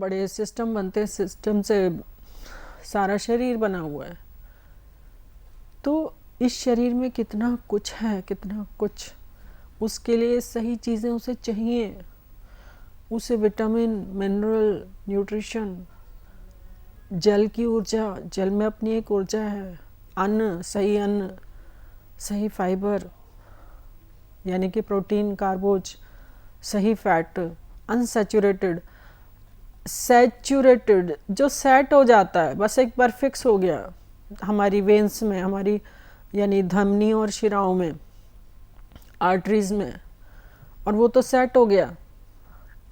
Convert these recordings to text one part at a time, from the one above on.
बड़े सिस्टम बनते हैं, सिस्टम से सारा शरीर बना हुआ है। तो इस शरीर में कितना कुछ है, कितना कुछ। उसके लिए सही चीज़ें उसे चाहिए, उसे विटामिन, मिनरल, न्यूट्रिशन, जल की ऊर्जा, जल में अपनी एक ऊर्जा है, अन्न, सही फाइबर यानी कि प्रोटीन, कार्बोज, सही फैट, अनसैचुरेटेड, सैचुरेटेड जो सेट हो जाता है, बस एक बार फिक्स हो गया हमारी वेन्स में, हमारी यानी धमनी और शिराओं में, आर्टरीज में, और वो तो सेट हो गया।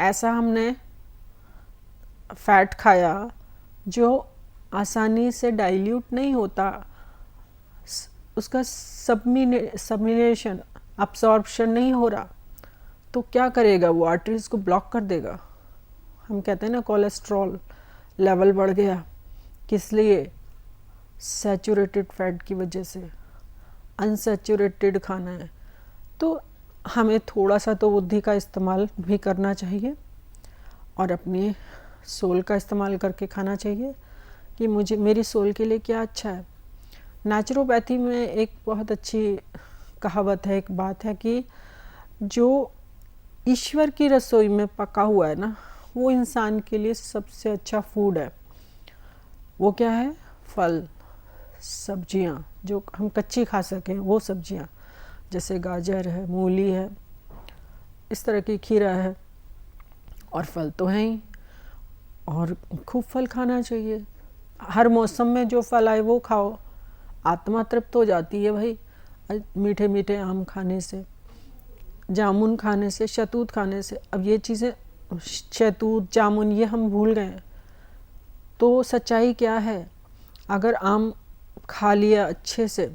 ऐसा हमने फैट खाया जो आसानी से डाइल्यूट नहीं होता, उसका सबमिनेशन, अब्सॉर्प्शन नहीं हो रहा, तो क्या करेगा वो? आर्टरीज को ब्लॉक कर देगा। हम कहते हैं ना कोलेस्ट्रॉल लेवल बढ़ गया, किस लिए? सैचुरेटेड फैट की वजह से। अनसैचुरेटेड खाना है, तो हमें थोड़ा सा तो बुद्धि का इस्तेमाल भी करना चाहिए और अपनी सोल का इस्तेमाल करके खाना चाहिए कि मुझे, मेरी सोल के लिए क्या अच्छा है। नेचुरोपैथी में एक बहुत अच्छी कहावत है, एक बात है कि जो ईश्वर की रसोई में पका हुआ है ना, वो इंसान के लिए सबसे अच्छा फूड है। वो क्या है? फल, सब्जियां, जो हम कच्ची खा सकें वो सब्जियां, जैसे गाजर है, मूली है, इस तरह की, खीरा है, और फल तो हैं ही। और खूब फल खाना चाहिए, हर मौसम में जो फल आए वो खाओ, आत्मा तृप्त हो जाती है भाई। मीठे मीठे आम खाने से, जामुन खाने से, शहतूत खाने से। अब ये चीज़ें, शहतूत, जामुन, ये हम भूल गए हैं। तो सच्चाई क्या है? अगर आम खा लिया अच्छे से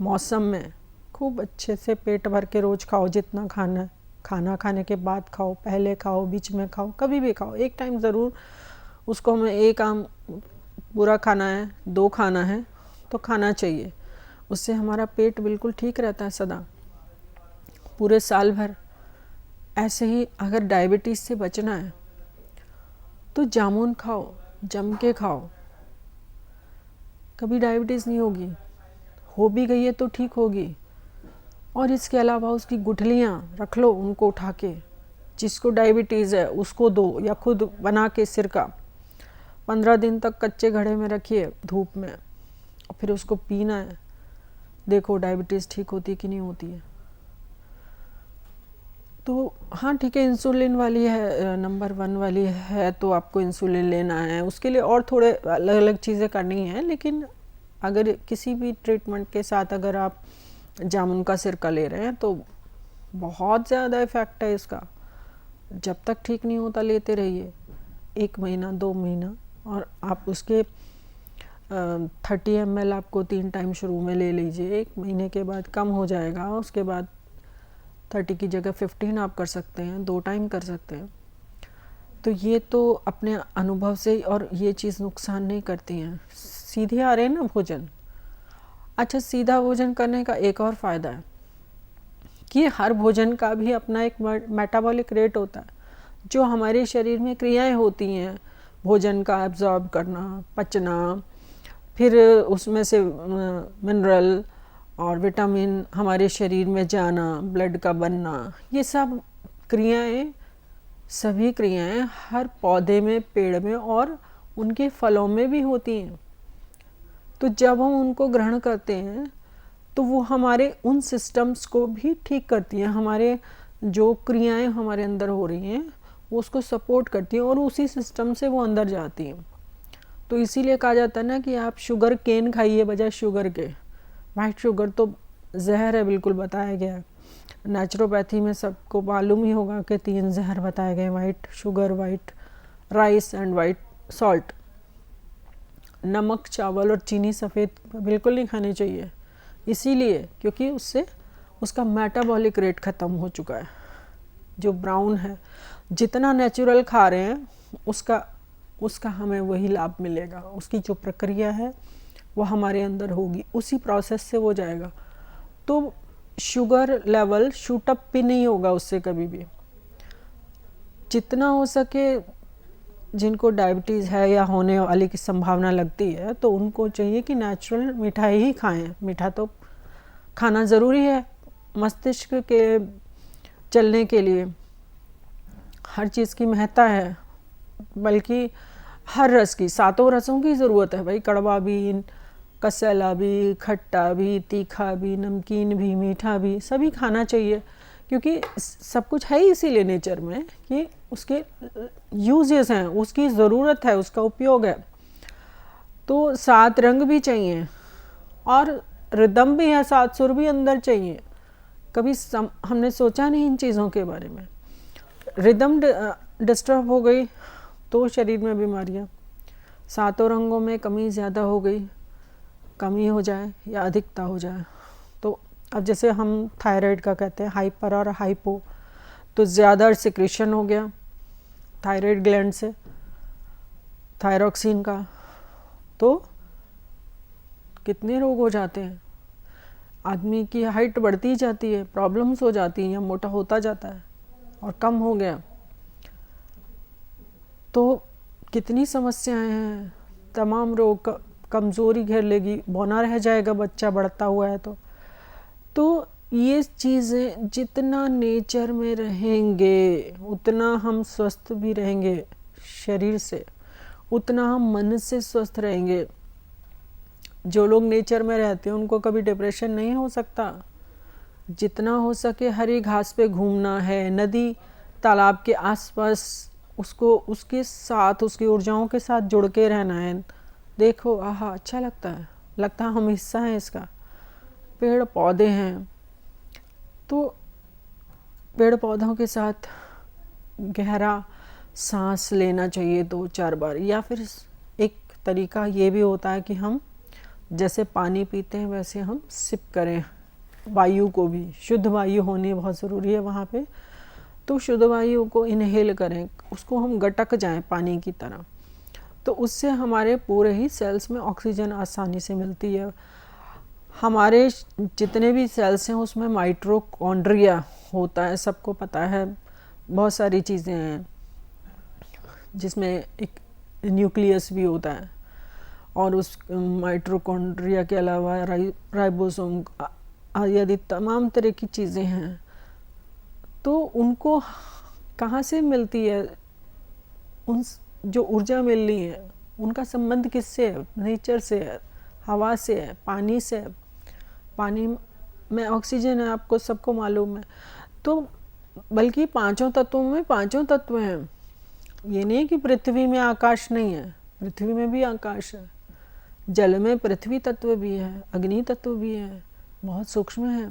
मौसम में, खूब अच्छे से पेट भर के रोज़ खाओ जितना खाना है, खाना खाने के बाद खाओ, पहले खाओ, बीच में खाओ, कभी भी खाओ, एक टाइम ज़रूर उसको हमें एक आम पूरा खाना है, 2 खाना है तो खाना चाहिए। उससे हमारा पेट बिल्कुल ठीक रहता है सदा, पूरे साल भर। ऐसे ही अगर डायबिटीज़ से बचना है तो जामुन खाओ, जम के खाओ, कभी डायबिटीज़ नहीं होगी, हो भी गई है तो ठीक होगी। और इसके अलावा उसकी गुठलियाँ रख लो, उनको उठा के, जिसको डायबिटीज़ है उसको दो, या खुद बना के सिरका 15 दिन तक कच्चे घड़े में रखिए धूप में, और फिर उसको पीना है। देखो डायबिटीज़ ठीक होती है कि नहीं होती है। तो हाँ ठीक है, इंसुलिन वाली है, नंबर 1 वाली है, तो आपको इंसुलिन लेना है, उसके लिए और थोड़े अलग अलग चीज़ें करनी हैं। लेकिन अगर किसी भी ट्रीटमेंट के साथ अगर आप जामुन का सिरका ले रहे हैं तो बहुत ज़्यादा इफ़ेक्ट है इसका। जब तक ठीक नहीं होता लेते रहिए, 1 महीना 2 महीना, और आप उसके 30 ml आपको 3 टाइम शुरू में ले लीजिए। 1 महीने के बाद कम हो जाएगा, उसके बाद 30 की जगह 15 आप कर सकते हैं, 2 टाइम कर सकते हैं। तो ये तो अपने अनुभव से, और ये चीज़ नुकसान नहीं करती हैं। सीधे आ रहे हैं ना भोजन। अच्छा, सीधा भोजन करने का एक और फ़ायदा है कि हर भोजन का भी अपना एक मेटाबॉलिक रेट होता है, जो हमारे शरीर में क्रियाएं होती हैं, भोजन का एब्जॉर्ब करना, पचना, फिर उसमें से मिनरल और विटामिन हमारे शरीर में जाना, ब्लड का बनना, ये सब क्रियाएं, सभी क्रियाएं हर पौधे में, पेड़ में और उनके फलों में भी होती हैं। तो जब हम उनको ग्रहण करते हैं तो वो हमारे उन सिस्टम्स को भी ठीक करती हैं, हमारे जो क्रियाएं हमारे अंदर हो रही हैं वो उसको सपोर्ट करती हैं, और उसी सिस्टम से वो अंदर जाती हैं। तो इसीलिए कहा जाता है ना कि आप शुगर केन खाइए बजाय शुगर के। वाइट शुगर तो जहर है, बिल्कुल बताया गया है। नेचुरोपैथी में सबको मालूम ही होगा कि 3 जहर बताए गए, white sugar, white rice and white salt. नमक, चावल और चीनी सफ़ेद बिल्कुल नहीं खानी चाहिए, इसीलिए क्योंकि उससे उसका मेटाबॉलिक रेट ख़त्म हो चुका है। जो ब्राउन है, जितना नेचुरल खा रहे हैं उसका हमें वही लाभ मिलेगा, उसकी जो प्रक्रिया है वो हमारे अंदर होगी, उसी प्रोसेस से वो जाएगा। तो शुगर लेवल शूट अप भी नहीं होगा उससे कभी भी। जितना हो सके जिनको डायबिटीज़ है या होने वाली की संभावना लगती है, तो उनको चाहिए कि नेचुरल मिठाई ही खाएं। मीठा तो खाना ज़रूरी है मस्तिष्क के चलने के लिए, हर चीज़ की महत्ता है, बल्कि हर रस की, सातों रसों की ज़रूरत है भाई। कड़वा भी, कसैला भी, खट्टा भी, तीखा भी, नमकीन भी, मीठा भी, सभी खाना चाहिए, क्योंकि सब कुछ है ही इसीलिए नेचर में कि उसके यूजेस हैं, उसकी ज़रूरत है, उसका उपयोग है। तो 7 रंग भी चाहिए और रिदम भी है, 7 सुर भी अंदर चाहिए। कभी हमने सोचा नहीं इन चीज़ों के बारे में। रिदम डिस्टर्ब हो गई तो शरीर में बीमारियाँ, 7 रंगों में कमी ज़्यादा हो गई, कमी हो जाए या अधिकता हो जाए, तो अब जैसे हम थायराइड का कहते हैं हाइपर और हाइपो, तो ज़्यादा सिक्रेशन हो गया थायराइड ग्लैंड से थायरॉक्सिन का, तो कितने रोग हो जाते हैं। आदमी की हाइट बढ़ती जाती है, प्रॉब्लम्स हो जाती हैं, या मोटा होता जाता है और कम हो गया, तो कितनी समस्याएं हैं, तमाम रोग, कमज़ोरी घेर लेगी, बौना रह जाएगा बच्चा बढ़ता हुआ है तो ये चीज़ें जितना नेचर में रहेंगे उतना हम स्वस्थ भी रहेंगे शरीर से, उतना हम मन से स्वस्थ रहेंगे। जो लोग नेचर में रहते हैं उनको कभी डिप्रेशन नहीं हो सकता। जितना हो सके हरी घास पे घूमना है, नदी तालाब के आसपास उसको उसके साथ, उसकी ऊर्जाओं के साथ जुड़ के रहना है। देखो आहा, अच्छा लगता है हम हिस्सा हैं इसका। पेड़ पौधे हैं तो पेड़ पौधों के साथ गहरा सांस लेना चाहिए 2-4 बार, या फिर एक तरीका ये भी होता है कि हम जैसे पानी पीते हैं वैसे हम सिप करें वायु को भी। शुद्ध वायु होनी बहुत ज़रूरी है वहाँ पे, तो शुद्ध वायु को इनहेल करें, उसको हम गटक जाएं पानी की तरह, तो उससे हमारे पूरे ही सेल्स में ऑक्सीजन आसानी से मिलती है। हमारे जितने भी सेल्स हैं उसमें माइटोकॉन्ड्रिया होता है, सबको पता है, बहुत सारी चीज़ें हैं जिसमें एक न्यूक्लियस भी होता है, और उस माइटोकॉन्ड्रिया के अलावा राइबोसोम आदि तमाम तरह की चीज़ें हैं। तो उनको कहाँ से मिलती है, उन जो ऊर्जा मिल रही है उनका संबंध किससे है? नेचर से है, हवा से है, पानी से है। पानी में ऑक्सीजन है, आपको सबको मालूम है। तो बल्कि 5 तत्वों में 5 तत्व हैं। ये नहीं कि पृथ्वी में आकाश नहीं है, पृथ्वी में भी आकाश है, जल में पृथ्वी तत्व भी है, अग्नि तत्व भी है, बहुत सूक्ष्म है।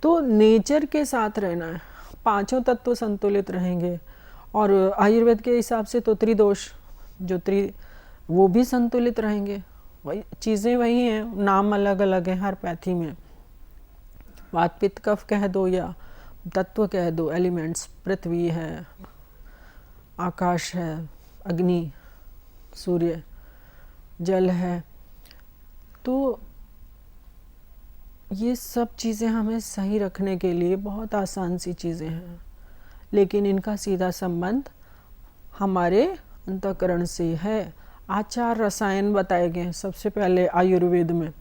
तो नेचर के साथ रहना है, 5 तत्व संतुलित रहेंगे। और आयुर्वेद के हिसाब से तो त्रिदोष जो वो भी संतुलित रहेंगे। वही चीज़ें वही हैं, नाम अलग अलग हैं हर पैथी में। वात पित्त कफ कह दो या तत्व कह दो, एलिमेंट्स, पृथ्वी है, आकाश है, अग्नि, सूर्य, जल है। तो ये सब चीज़ें हमें सही रखने के लिए बहुत आसान सी चीज़ें हैं, लेकिन इनका सीधा संबंध हमारे अंतःकरण से है। आचार रसायन बताए गए हैं सबसे पहले आयुर्वेद में।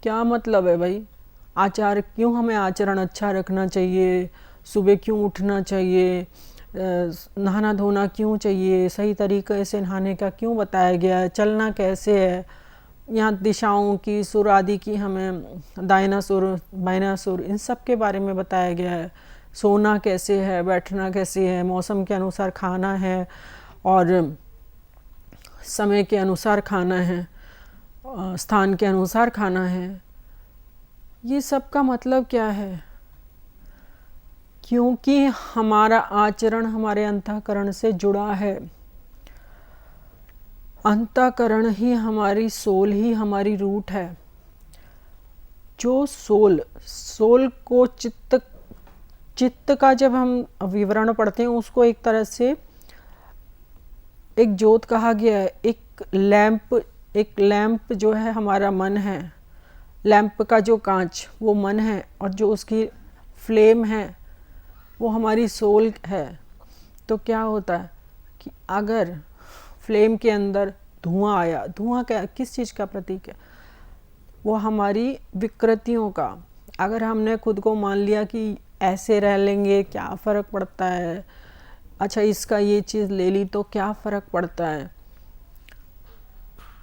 क्या मतलब है भाई? आचार, क्यों हमें आचरण अच्छा रखना चाहिए, सुबह क्यों उठना चाहिए, नहाना धोना क्यों चाहिए, सही तरीके से नहाने का क्यों बताया गया है, चलना कैसे है, यहाँ दिशाओं की, सुर आदि की, हमें दाहिना सुर बाइना सुर, इन सब के बारे में बताया गया है। सोना कैसे है, बैठना कैसे है, मौसम के अनुसार खाना है और समय के अनुसार खाना है, स्थान के अनुसार खाना है। ये सब का मतलब क्या है? क्योंकि हमारा आचरण हमारे अंतःकरण से जुड़ा है। अंतःकरण ही हमारी सोल ही हमारी रूट है। जो सोल को चित्त का जब हम विवरण पढ़ते हैं उसको एक तरह से एक ज्योत कहा गया है, एक लैंप जो है हमारा मन है। लैंप का जो कांच वो मन है और जो उसकी फ्लेम है वो हमारी सोल है। तो क्या होता है कि अगर फ्लेम के अंदर धुआं आया, धुआं क्या, किस चीज़ का प्रतीक है? वो हमारी विकृतियों का। अगर हमने खुद को मान लिया कि ऐसे रह लेंगे, क्या फ़र्क पड़ता है, अच्छा इसका ये चीज़ ले ली तो क्या फ़र्क पड़ता है,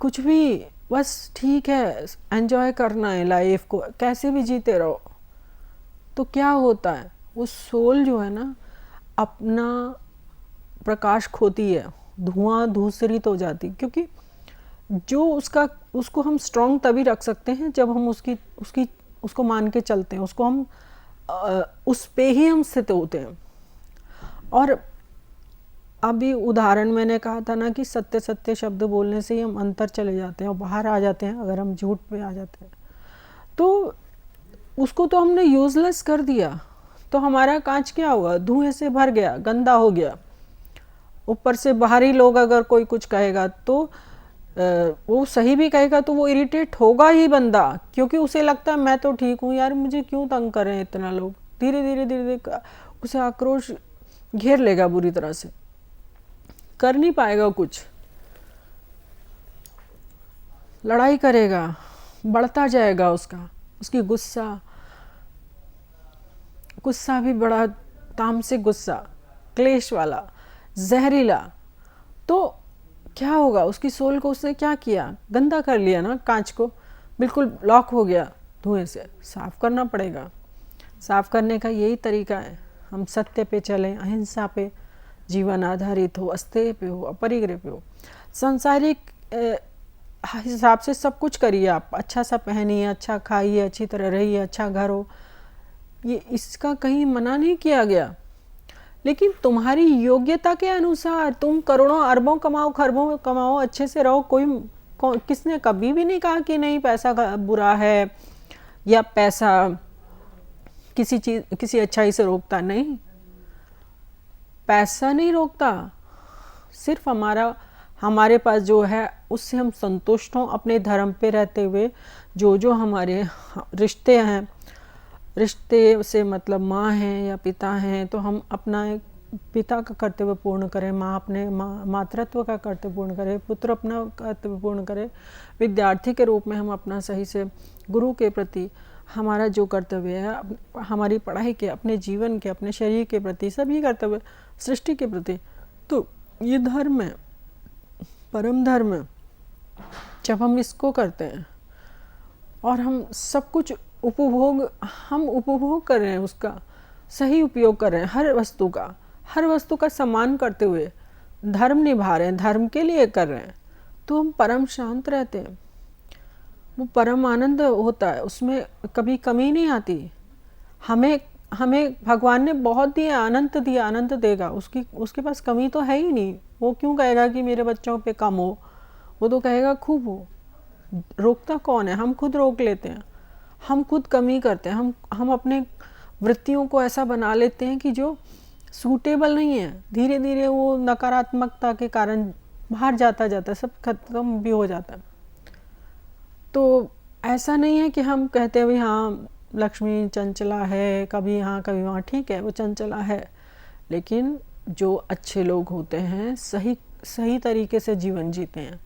कुछ भी, बस ठीक है, एंजॉय करना है लाइफ को, कैसे भी जीते रहो, तो क्या होता है, वो सोल जो है ना अपना प्रकाश खोती है, धुआं धूसरित हो जाती, क्योंकि जो उसको हम स्ट्रॉन्ग तभी रख सकते हैं जब हम उसको मान के चलते हैं, उसको हम उस पे ही हम स्थित होते हैं। और अभी उदाहरण मैंने कहा था ना कि सत्य सत्य शब्द बोलने से ही हम अंतर चले जाते हैं और बाहर आ जाते हैं, अगर हम झूठ पे आ जाते हैं तो उसको तो हमने यूजलेस कर दिया, तो हमारा कांच क्या हुआ, धुएं से भर गया, गंदा हो गया। ऊपर से बाहरी लोग अगर कोई कुछ कहेगा तो वो सही भी कहेगा तो वो इरिटेट होगा ही बंदा, क्योंकि उसे लगता है मैं तो ठीक हूँ यार, मुझे क्यों तंग कर रहे हैं इतना लोग। धीरे धीरे धीरे धीरे उसे आक्रोश घेर लेगा, बुरी तरह से कर नहीं पाएगा कुछ, लड़ाई करेगा, बढ़ता जाएगा उसकी गुस्सा भी बड़ा तामसिक गुस्सा, क्लेश वाला, जहरीला। तो क्या होगा, उसकी सोल को उसने क्या किया, गंदा कर लिया ना, कांच को बिल्कुल लॉक हो गया, धुएं से साफ करना पड़ेगा। साफ करने का यही तरीका है, हम सत्य पे चलें, अहिंसा पे जीवन आधारित हो, अस्तेय पे हो, अपरिग्रह पे हो। सांसारिक हिसाब से सब कुछ करिए, आप अच्छा सा पहनिए, अच्छा खाइए, अच्छी तरह रहिए, अच्छा घर हो, ये इसका कहीं मना नहीं किया गया, लेकिन तुम्हारी योग्यता के अनुसार तुम करोड़ों अरबों कमाओ, खरबों कमाओ, अच्छे से रहो। किसने कभी भी नहीं कहा कि नहीं पैसा बुरा है या पैसा किसी अच्छाई से रोकता, नहीं, पैसा नहीं रोकता, सिर्फ हमारे पास जो है उससे हम संतुष्ट हों, अपने धर्म पे रहते हुए। जो हमारे रिश्ते हैं, रिश्ते से मतलब माँ हैं या पिता हैं, तो हम अपना पिता का कर्तव्य पूर्ण करें, माँ अपने मातृत्व का कर्तव्य पूर्ण करे, पुत्र अपना कर्तव्य पूर्ण करे, विद्यार्थी के रूप में हम अपना सही से गुरु के प्रति हमारा जो कर्तव्य है, हमारी पढ़ाई के, अपने जीवन के, अपने शरीर के प्रति, सभी कर्तव्य, सृष्टि के प्रति, तो ये धर्म है, परम धर्म है। जब हम इसको करते हैं और हम सब कुछ उपभोग कर रहे हैं, उसका सही उपयोग कर रहे हैं, हर वस्तु का सम्मान करते हुए धर्म निभा रहे हैं, धर्म के लिए कर रहे हैं, तो हम परम शांत रहते हैं, वो परम आनंद होता है, उसमें कभी कमी नहीं आती। हमें भगवान ने बहुत दिया, अनंत देगा, उसके पास कमी तो है ही नहीं। वो क्यों कहेगा कि मेरे बच्चों पे कम हो, वो तो कहेगा खूब हो। रोकता कौन है? हम खुद रोक लेते हैं, हम खुद कमी करते हैं, हम अपने वृत्तियों को ऐसा बना लेते हैं कि जो सूटेबल नहीं है। धीरे धीरे वो नकारात्मकता के कारण बाहर जाता है, सब खत्म भी हो जाता है। तो ऐसा नहीं है कि हम कहते हैं भाई हाँ लक्ष्मी चंचला है, कभी यहाँ कभी वहाँ, ठीक है वो चंचला है, लेकिन जो अच्छे लोग होते हैं सही तरीके से जीवन जीते हैं,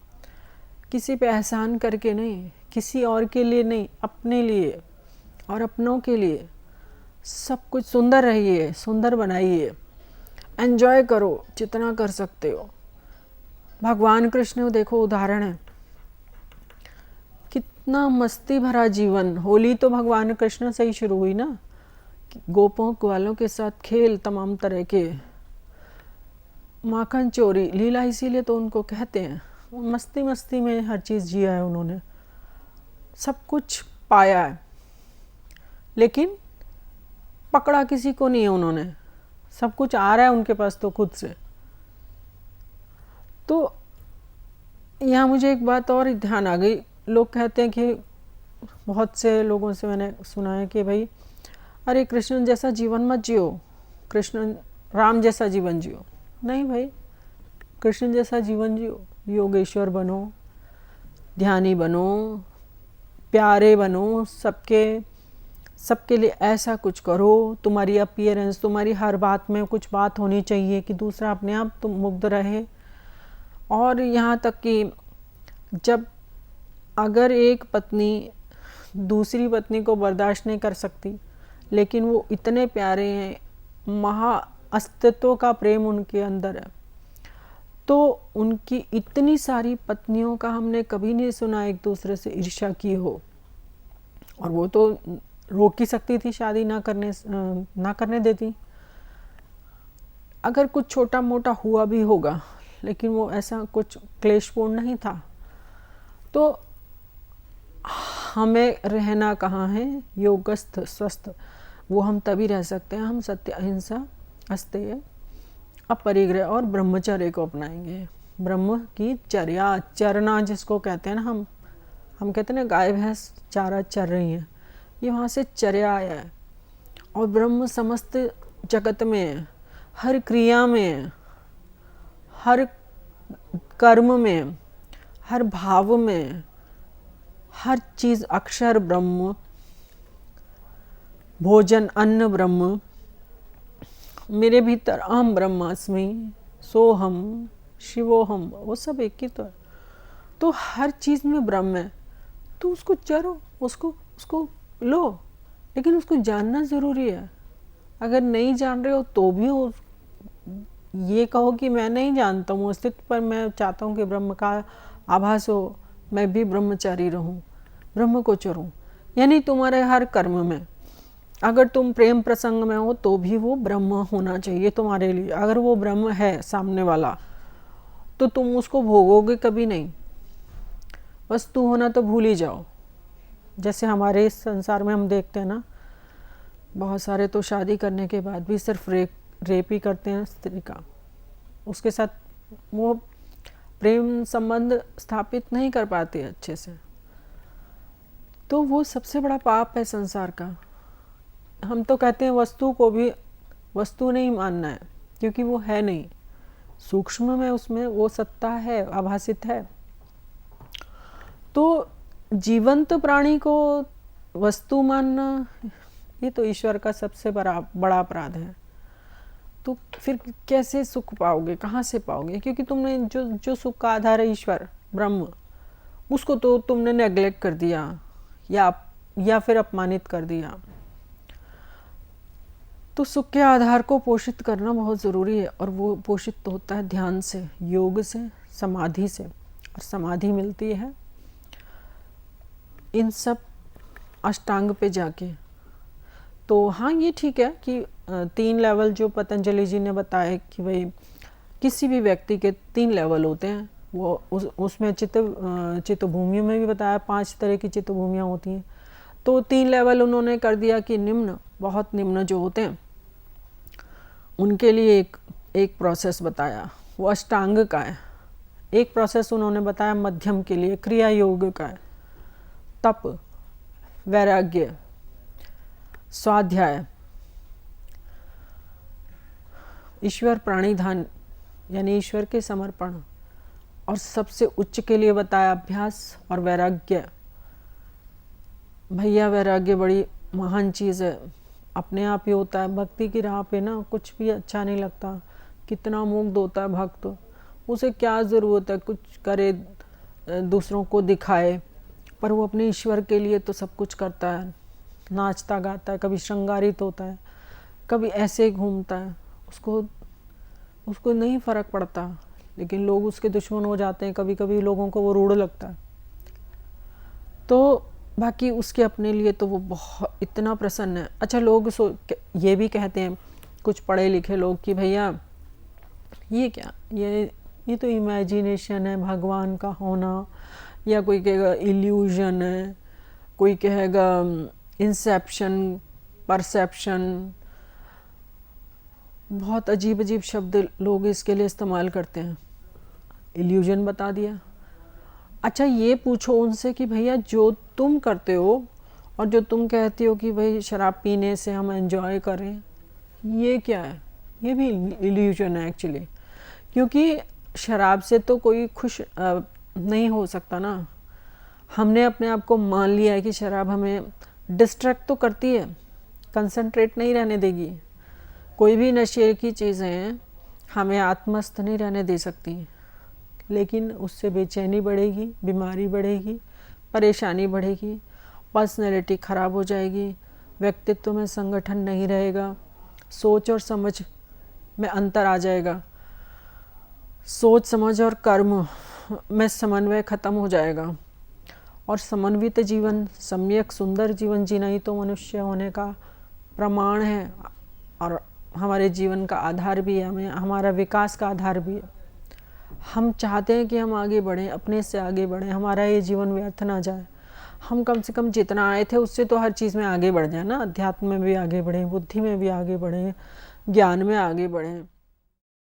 किसी पे एहसान करके नहीं, किसी और के लिए नहीं, अपने लिए और अपनों के लिए सब कुछ सुंदर रहिए, सुंदर बनाइए, एंजॉय करो जितना कर सकते हो। भगवान कृष्ण देखो उदाहरण है, कितना मस्ती भरा जीवन। होली तो भगवान कृष्ण से ही शुरू हुई ना, गोपों ग्वालों के साथ खेल, तमाम तरह के माखन चोरी, लीला, इसीलिए तो उनको कहते हैं। मस्ती मस्ती में हर चीज़ जिया है उन्होंने, सब कुछ पाया है, लेकिन पकड़ा किसी को नहीं है उन्होंने, सब कुछ आ रहा है उनके पास तो खुद से। तो यहाँ मुझे एक बात और ध्यान आ गई, लोग कहते हैं कि बहुत से लोगों से मैंने सुना है कि भाई अरे कृष्ण जैसा जीवन मत जियो, कृष्ण राम जैसा जीवन जियो। नहीं भाई, कृष्ण जैसा जीवन जियो, योगेश्वर बनो, ध्यानी बनो, प्यारे बनो, सबके लिए ऐसा कुछ करो। तुम्हारी अपीयरेंस, तुम्हारी हर बात में कुछ बात होनी चाहिए कि दूसरा अपने आप तुम मुग्ध रहे, और यहाँ तक कि जब अगर एक पत्नी दूसरी पत्नी को बर्दाश्त नहीं कर सकती, लेकिन वो इतने प्यारे हैं, महा अस्तित्व का प्रेम उनके अंदर है, तो उनकी इतनी सारी पत्नियों का हमने कभी नहीं सुना एक दूसरे से ईर्ष्या की हो। और वो तो रोक ही सकती थी, शादी ना करने देती। अगर कुछ छोटा मोटा हुआ भी होगा, लेकिन वो ऐसा कुछ क्लेशपूर्ण नहीं था। तो हमें रहना कहाँ है, योगस्थ स्वस्थ, वो हम तभी रह सकते हैं हम सत्य अहिंसा अस्तेय अपरिग्रह और ब्रह्मचर्य को अपनाएंगे। ब्रह्म की चर्या, चरना जिसको कहते हैं ना, हम कहते हैं ना गाय भैंस चारा चर रही हैं, ये वहाँ से चर्या आया है। और ब्रह्म समस्त जगत में है, हर क्रिया में है, हर कर्म में, हर भाव में, हर चीज़ अक्षर ब्रह्म, भोजन अन्न ब्रह्म, मेरे भीतर अहम ब्रह्मास्मि, सोहम शिवोहम, वो सब एक ही तो है। तो हर चीज़ में ब्रह्म है, तो उसको चरो, उसको लो, लेकिन उसको जानना ज़रूरी है। अगर नहीं जान रहे हो तो भी हो, ये कहो कि मैं नहीं जानता हूँ अस्तित्व, पर मैं चाहता हूँ कि ब्रह्म का आभास हो, मैं भी ब्रह्मचारी रहूँ, ब्रह्म को चरूँ। यानी तुम्हारे हर कर्म में, अगर तुम प्रेम प्रसंग में हो तो भी वो ब्रह्म होना चाहिए तुम्हारे लिए। अगर वो ब्रह्म है सामने वाला, तो तुम उसको भोगोगे कभी नहीं। वस्तु होना तो भूल ही जाओ। जैसे हमारे इस संसार में हम देखते हैं ना, बहुत सारे तो शादी करने के बाद भी सिर्फ रेप ही करते हैं स्त्री का, उसके साथ वो प्रेम संबंध स्थापित नहीं कर पाते अच्छे से। तो वो सबसे बड़ा पाप है संसार का। हम तो कहते हैं वस्तु को भी वस्तु नहीं मानना है, क्योंकि वो है नहीं, सूक्ष्म में उसमें वो सत्ता है, आभासित है। तो जीवंत प्राणी को वस्तु मानना, ये तो ईश्वर का सबसे बड़ा अपराध है। तो फिर कैसे सुख पाओगे, कहाँ से पाओगे? क्योंकि तुमने जो सुख का आधार है ईश्वर ब्रह्म, उसको तो तुमने नेग्लेक्ट कर दिया या फिर अपमानित कर दिया। तो सुख के आधार को पोषित करना बहुत ज़रूरी है, और वो पोषित तो होता है ध्यान से, योग से, समाधि से। और समाधि मिलती है इन सब अष्टांग पे जाके। तो हाँ, ये ठीक है कि 3 लेवल जो पतंजलि जी ने बताया कि भाई किसी भी व्यक्ति के 3 लेवल होते हैं। वो उसमें चित्तभूमियों में भी बताया 5 तरह की चित्तभूमियाँ होती हैं। तो 3 लेवल उन्होंने कर दिया कि निम्न, बहुत निम्न जो होते हैं उनके लिए एक प्रोसेस बताया, वो अष्टांग का है। एक प्रोसेस उन्होंने बताया मध्यम के लिए, क्रिया योग का है, तप, वैराग्य, स्वाध्याय, ईश्वर प्राणिधान यानी ईश्वर के समर्पण, और सबसे उच्च के लिए बताया अभ्यास और वैराग्य। भैया वैराग्य बड़ी महान चीज़ है, अपने आप ही होता है। भक्ति की राह पे ना कुछ भी अच्छा नहीं लगता, कितना मुग्ध होता है भक्त, उसे क्या ज़रूरत है कुछ करे, दूसरों को दिखाए, पर वो अपने ईश्वर के लिए तो सब कुछ करता है। नाचता गाता है, कभी श्रृंगारित होता है, कभी ऐसे घूमता है, उसको नहीं फ़र्क पड़ता, लेकिन लोग उसके दुश्मन हो जाते हैं। कभी कभी लोगों को वो रूढ़ लगता है। तो बाकी उसके अपने लिए तो वो बहुत इतना प्रसन्न है। अच्छा, लोग ये भी कहते हैं कुछ पढ़े लिखे लोग कि भैया ये क्या, ये तो इमेजिनेशन है, भगवान का होना, या कोई कहेगा इल्यूजन है, कोई कहेगा इंसेप्शन, परसेप्शन, बहुत अजीब अजीब शब्द लोग इसके लिए इस्तेमाल करते हैं। इल्यूजन बता दिया। अच्छा, ये पूछो उनसे कि भैया जो तुम करते हो और जो तुम कहती हो कि भाई शराब पीने से हम एंजॉय करें, ये क्या है? ये भी इल्यूजन है एक्चुअली, क्योंकि शराब से तो कोई खुश नहीं हो सकता ना। हमने अपने आप को मान लिया है कि शराब हमें डिस्ट्रैक्ट तो करती है, कंसंट्रेट नहीं रहने देगी। कोई भी नशे की चीज़ें हमें आत्मस्थ नहीं रहने दे सकती, लेकिन उससे बेचैनी बढ़ेगी, बीमारी बढ़ेगी, परेशानी बढ़ेगी, पर्सनैलिटी खराब हो जाएगी, व्यक्तित्व में संगठन नहीं रहेगा, सोच और समझ में अंतर आ जाएगा, सोच समझ और कर्म में समन्वय खत्म हो जाएगा। और समन्वित जीवन, सम्यक सुंदर जीवन जीना ही तो मनुष्य होने का प्रमाण है और हमारे जीवन का आधार भी है, हमें हमारा विकास का आधार भी है। हम चाहते हैं कि हम आगे बढ़ें, अपने से आगे बढ़ें, हमारा ये जीवन व्यर्थ ना जाए। हम कम से कम जितना आए थे उससे तो हर चीज़ में आगे बढ़ जाए ना, अध्यात्म में भी आगे बढ़ें, बुद्धि में भी आगे बढ़ें, ज्ञान में आगे बढ़ें।